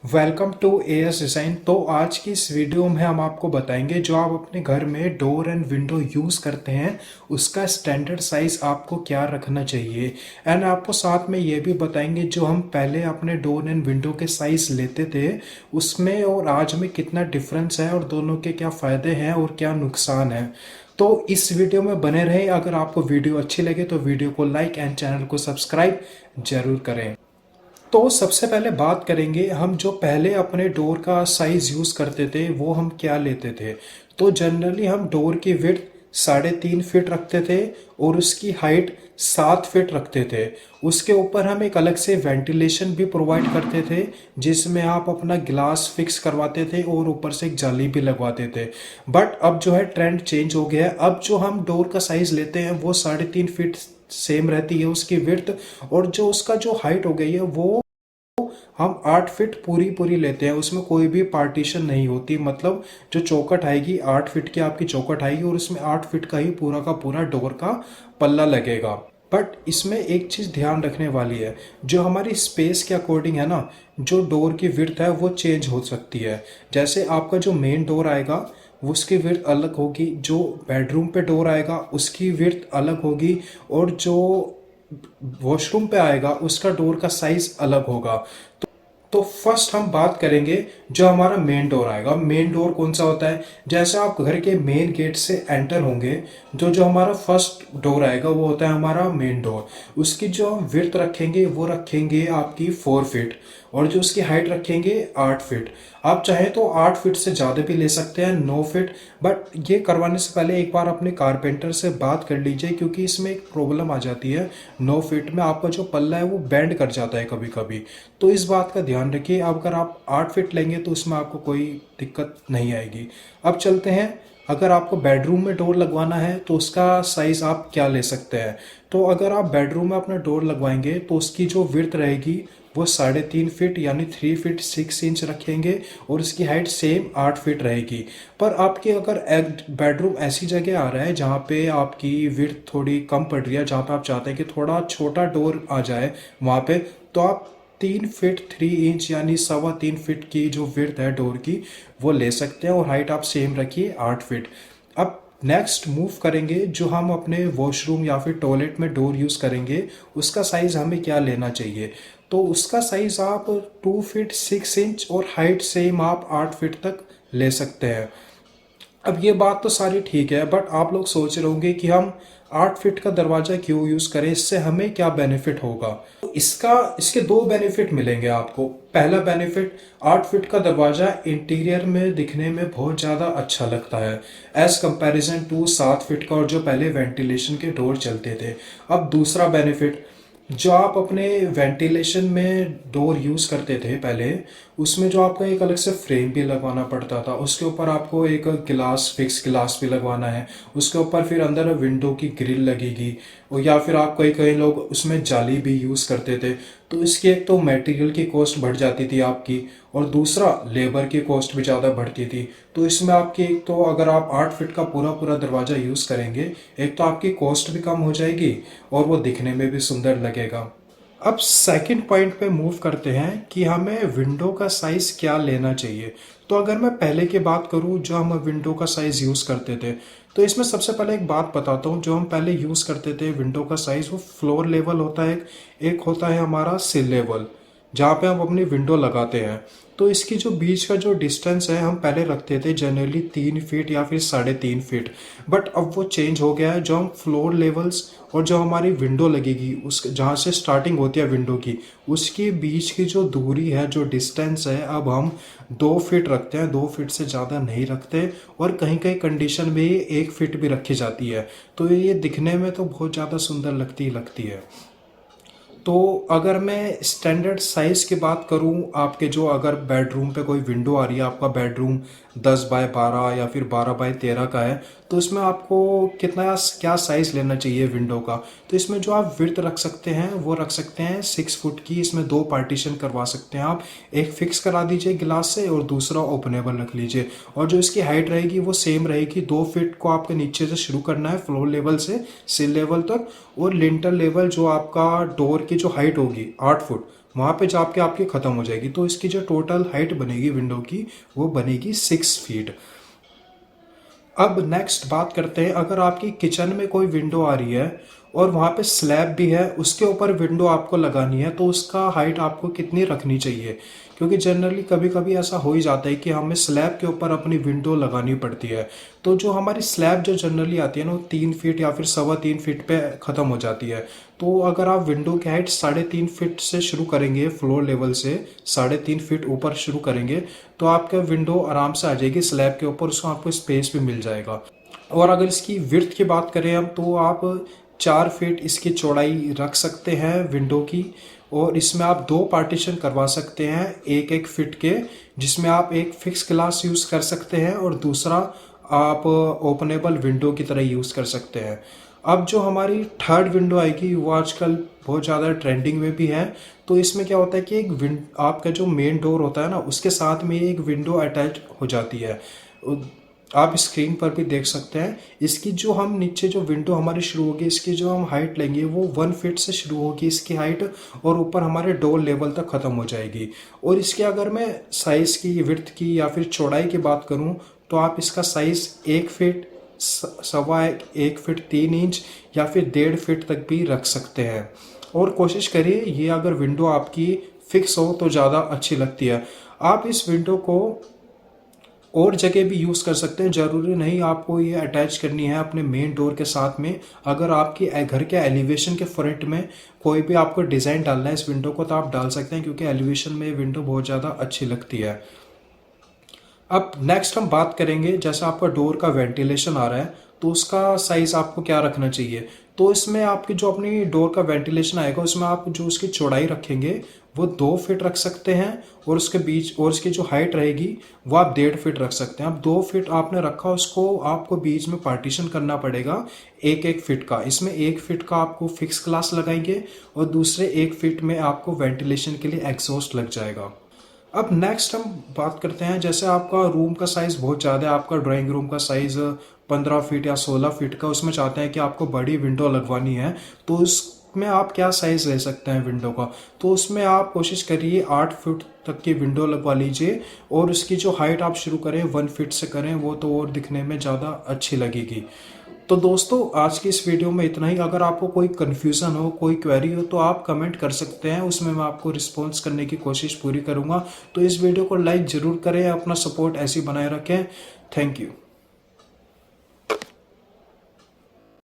Welcome to as design. तो आज की इस वीडियो में हम आपको बताएंगे जो आप अपने घर में डोर एंड विंडो यूज़ करते हैं उसका स्टैंडर्ड साइज़ आपको क्या रखना चाहिए। एंड आपको साथ में ये भी बताएंगे जो हम पहले अपने डोर एंड विंडो के साइज़ लेते थे उसमें और आज में कितना डिफरेंस है और दोनों के क्या फ़ायदे हैं और क्या नुकसान है। तो इस वीडियो में बने रहें। अगर आपको वीडियो अच्छी लगे तो वीडियो को लाइक एंड चैनल को सब्सक्राइब जरूर करें। तो सबसे पहले बात करेंगे हम जो पहले अपने डोर का साइज यूज़ करते थे वो हम क्या लेते थे। तो जनरली हम डोर की विड्थ 3.5 फीट रखते थे और उसकी हाइट 7 फीट रखते थे। उसके ऊपर हम एक अलग से वेंटिलेशन भी प्रोवाइड करते थे जिसमें आप अपना ग्लास फिक्स करवाते थे और ऊपर से एक जाली भी लगवाते थे। बट अब जो है ट्रेंड चेंज हो गया है। अब जो हम डोर का साइज लेते हैं वो 3.5 फीट सेम रहती है उसकी विड्थ, और जो उसका जो हाइट हो गई है वो हम 8 फीट पूरी पूरी लेते हैं। उसमें कोई भी पार्टीशन नहीं होती, मतलब जो चौकट आएगी 8 फीट की आपकी चौकट आएगी और उसमें 8 फीट का ही पूरा का पूरा डोर का पल्ला लगेगा। बट इसमें एक चीज़ ध्यान रखने वाली है, जो हमारी स्पेस के अकॉर्डिंग है ना, जो डोर की विड्थ है वो चेंज हो सकती है। जैसे आपका जो मेन डोर आएगा उसकी विड्थ अलग होगी, जो बेडरूम पे डोर आएगा उसकी विड्थ अलग होगी, और जो वॉशरूम पे आएगा उसका डोर का साइज अलग होगा। तो फर्स्ट हम बात करेंगे जो हमारा मेन डोर आएगा। मेन डोर कौन सा होता है, जैसे आप घर के मेन गेट से एंटर होंगे जो जो हमारा फर्स्ट डोर आएगा वो होता है हमारा मेन डोर। उसकी जो हम विड्थ रखेंगे वो रखेंगे आपकी 4 फीट, और जो उसकी हाइट रखेंगे 8 फीट। आप चाहें तो 8 फीट से ज़्यादा भी ले सकते हैं, 9 फीट। बट ये करवाने से पहले एक बार अपने कारपेंटर से बात कर लीजिए, क्योंकि इसमें एक प्रॉब्लम आ जाती है। 9 फीट में आपका जो पल्ला है वो बेंड कर जाता है कभी कभी, तो इस बात का ध्यान रखिए। अगर आप 8 फीट लेंगे तो उसमें आपको कोई दिक्कत नहीं आएगी। अब चलते हैं, अगर आपको बेडरूम में डोर लगवाना है तो उसका साइज़ आप क्या ले सकते हैं। तो अगर आप बेडरूम में अपना डोर लगवाएंगे तो उसकी जो विड्थ रहेगी वो 3.5 फीट यानी 3 फीट 6 इंच रखेंगे, और उसकी हाइट सेम 8 फीट रहेगी। पर आपके अगर बेडरूम ऐसी जगह आ रहा है जहाँ पे आपकी विड्थ थोड़ी कम पड़ रही है, जहाँ पे आप चाहते हैं कि थोड़ा छोटा डोर आ जाए वहाँ पे, तो आप 3 फीट 3 इंच यानी 3.25 फीट की जो विड्थ है डोर की वो ले सकते हैं, और हाइट आप सेम रखिए 8 फीट। अब नेक्स्ट मूव करेंगे जो हम अपने वॉशरूम या फिर टॉयलेट में डोर यूज़ करेंगे उसका साइज़ हमें क्या लेना चाहिए। तो उसका साइज़ आप 2 फीट 6 इंच और हाइट सेम आप 8 फीट तक ले सकते हैं। अब ये बात तो सारी ठीक है, बट आप लोग सोच रहे होंगे कि हम 8 फीट का दरवाज़ा क्यों यूज़ करें, इससे हमें क्या बेनिफिट होगा। तो इसके दो बेनिफिट मिलेंगे आपको। पहला बेनिफिट, 8 फीट का दरवाज़ा इंटीरियर में दिखने में बहुत ज़्यादा अच्छा लगता है एज कंपैरिजन टू 7 फीट का, और जो पहले वेंटिलेशन के डोर चलते थे। अब दूसरा बेनिफिट, जो आप अपने वेंटिलेशन में डोर यूज़ करते थे पहले, उसमें जो आपको एक अलग से फ्रेम भी लगवाना पड़ता था, उसके ऊपर आपको एक गिलास फिक्स गिलास भी लगवाना है, उसके ऊपर फिर अंदर विंडो की ग्रिल लगेगी, और या फिर आप कई कई लोग उसमें जाली भी यूज़ करते थे। तो इसकी एक तो मटेरियल की कॉस्ट बढ़ जाती थी आपकी, और दूसरा लेबर की कॉस्ट भी ज़्यादा बढ़ती थी। तो इसमें आपकी एक तो अगर आप 8 फीट का पूरा पूरा दरवाज़ा यूज़ करेंगे, एक तो आपकी कॉस्ट भी कम हो जाएगी और वो दिखने में भी सुंदर लगेगा। अब सेकंड पॉइंट पे मूव करते हैं कि हमें विंडो का साइज़ क्या लेना चाहिए। तो अगर मैं पहले की बात करूं जो हम विंडो का साइज़ यूज़ करते थे, तो इसमें सबसे पहले एक बात बताता हूं। जो हम पहले यूज़ करते थे विंडो का साइज़ वो फ्लोर लेवल होता है, एक होता है हमारा सिल लेवल जहाँ पे हम अपनी विंडो लगाते हैं। तो इसकी जो बीच का जो डिस्टेंस है हम पहले रखते थे जनरली 3 फीट या फिर 3.5 फीट। बट अब वो चेंज हो गया है। जो हम फ्लोर लेवल्स और जो हमारी विंडो लगेगी उस जहाँ से स्टार्टिंग होती है विंडो की, उसकी बीच की जो दूरी है जो डिस्टेंस है अब हम 2 फीट रखते हैं। 2 फीट से ज़्यादा नहीं रखते, और कहीं कहीं कंडीशन में ये 1 फीट भी रखी जाती है। तो ये दिखने में तो बहुत ज़्यादा सुंदर लगती है। तो अगर मैं स्टैंडर्ड साइज़ की बात करूं, आपके जो अगर बेडरूम पे कोई विंडो आ रही है, आपका बेडरूम 10 बाय 12 या फिर 12 बाय 13 का है, तो इसमें आपको कितना क्या साइज़ लेना चाहिए विंडो का। तो इसमें जो आप विड्थ रख सकते हैं वो रख सकते हैं 6 फुट की। इसमें दो पार्टीशन करवा सकते हैं आप, एक फिक्स करा दीजिए गिलास से और दूसरा ओपनेबल रख लीजिए। और जो इसकी हाइट रहेगी वो सेम रहेगी। 2 फीट को आपके नीचे से शुरू करना है फ्लोर लेवल से सिल लेवल तक, और लिंटर लेवल जो आपका डोर की जो हाइट होगी 8 फुट वहाँ पे जाके आपकी ख़त्म हो जाएगी। तो इसकी जो टोटल हाइट बनेगी विंडो की वो बनेगी 6 फीट। अब नेक्स्ट बात करते हैं, अगर आपकी किचन में कोई विंडो आ रही है और वहाँ पे स्लैब भी है, उसके ऊपर विंडो आपको लगानी है, तो उसका हाइट आपको कितनी रखनी चाहिए? क्योंकि जनरली कभी कभी ऐसा हो ही जाता है कि हमें स्लैब के ऊपर अपनी विंडो लगानी पड़ती है। तो जो हमारी स्लैब जो जनरली आती है ना वो 3 फीट या फिर 3.25 फीट पे ख़त्म हो जाती है। तो अगर आप विंडो की हाइट 3.5 फीट से शुरू करेंगे, फ्लोर लेवल से 3.5 फीट ऊपर शुरू करेंगे, तो आपका विंडो आराम से आ जाएगी स्लैब के ऊपर, उसको आपको स्पेस भी मिल जाएगा। और अगर इसकी विड्थ की बात करें हम, तो आप 4 फीट इसकी चौड़ाई रख सकते हैं विंडो की। और इसमें आप 2 पार्टीशन करवा सकते हैं 1-1 फीट के, जिसमें आप एक फिक्स ग्लास यूज़ कर सकते हैं और दूसरा आप ओपनेबल विंडो की तरह यूज़ कर सकते हैं। अब जो हमारी थर्ड विंडो आएगी वो आजकल बहुत ज़्यादा ट्रेंडिंग में भी है। तो इसमें क्या होता है कि एक आपका जो मेन डोर होता है ना उसके साथ में एक विंडो अटैच हो जाती है। आप स्क्रीन पर भी देख सकते हैं। इसकी जो हम नीचे जो विंडो हमारी शुरू होगी, इसकी जो हम हाइट लेंगे वो 1 फीट से शुरू होगी इसकी हाइट, और ऊपर हमारे डोर लेवल तक ख़त्म हो जाएगी। और इसके अगर मैं साइज़ की, विड्थ की या फिर चौड़ाई की बात करूं, तो आप इसका साइज़ 1 फीट, 1.25 फीट 3 इंच या फिर 1.5 फीट तक भी रख सकते हैं। और कोशिश करिए ये अगर विंडो आपकी फिक्स हो तो ज़्यादा अच्छी लगती है। आप इस विंडो को और जगह भी यूज़ कर सकते हैं, ज़रूरी नहीं आपको ये अटैच करनी है अपने मेन डोर के साथ में। अगर आपके घर के एलिवेशन के फ्रंट में कोई भी आपको डिज़ाइन डालना है इस विंडो को, तो आप डाल सकते हैं, क्योंकि एलिवेशन में ये विंडो बहुत ज़्यादा अच्छी लगती है। अब नेक्स्ट हम बात करेंगे, जैसे आपका डोर का वेंटिलेशन आ रहा है तो उसका साइज़ आपको क्या रखना चाहिए। तो इसमें आपकी जो अपनी डोर का वेंटिलेशन आएगा उसमें आप जो उसकी चौड़ाई रखेंगे वो 2 फीट रख सकते हैं, और उसके बीच और उसकी जो हाइट रहेगी वो आप 1.5 फीट रख सकते हैं। अब 2 फीट आपने रखा, उसको आपको बीच में पार्टीशन करना पड़ेगा 1-1 फीट का। इसमें 1 फीट का आपको फिक्स ग्लास लगाएंगे और दूसरे 1 फीट में आपको वेंटिलेशन के लिए एग्जॉस्ट लग जाएगा। अब नेक्स्ट हम बात करते हैं, जैसे आपका रूम का साइज़ बहुत ज़्यादा है, आपका ड्राइंग रूम का साइज़ 15 फीट या 16 फीट का, उसमें चाहते हैं कि आपको बड़ी विंडो लगवानी है, तो उसमें आप क्या साइज़ ले सकते हैं विंडो का। तो उसमें आप कोशिश करिए 8 फीट तक की विंडो लगवा लीजिए, और उसकी जो हाइट आप शुरू करें 1 फीट से करें, वो तो और दिखने में ज़्यादा अच्छी लगेगी। तो दोस्तों आज की इस वीडियो में इतना ही। अगर आपको कोई कन्फ्यूज़न हो, कोई क्वेरी हो, तो आप कमेंट कर सकते हैं, उसमें मैं आपको रिस्पॉन्स करने की कोशिश पूरी करूंगा। तो इस वीडियो को लाइक ज़रूर करें, अपना सपोर्ट ऐसे ही बनाए रखें। Thank you.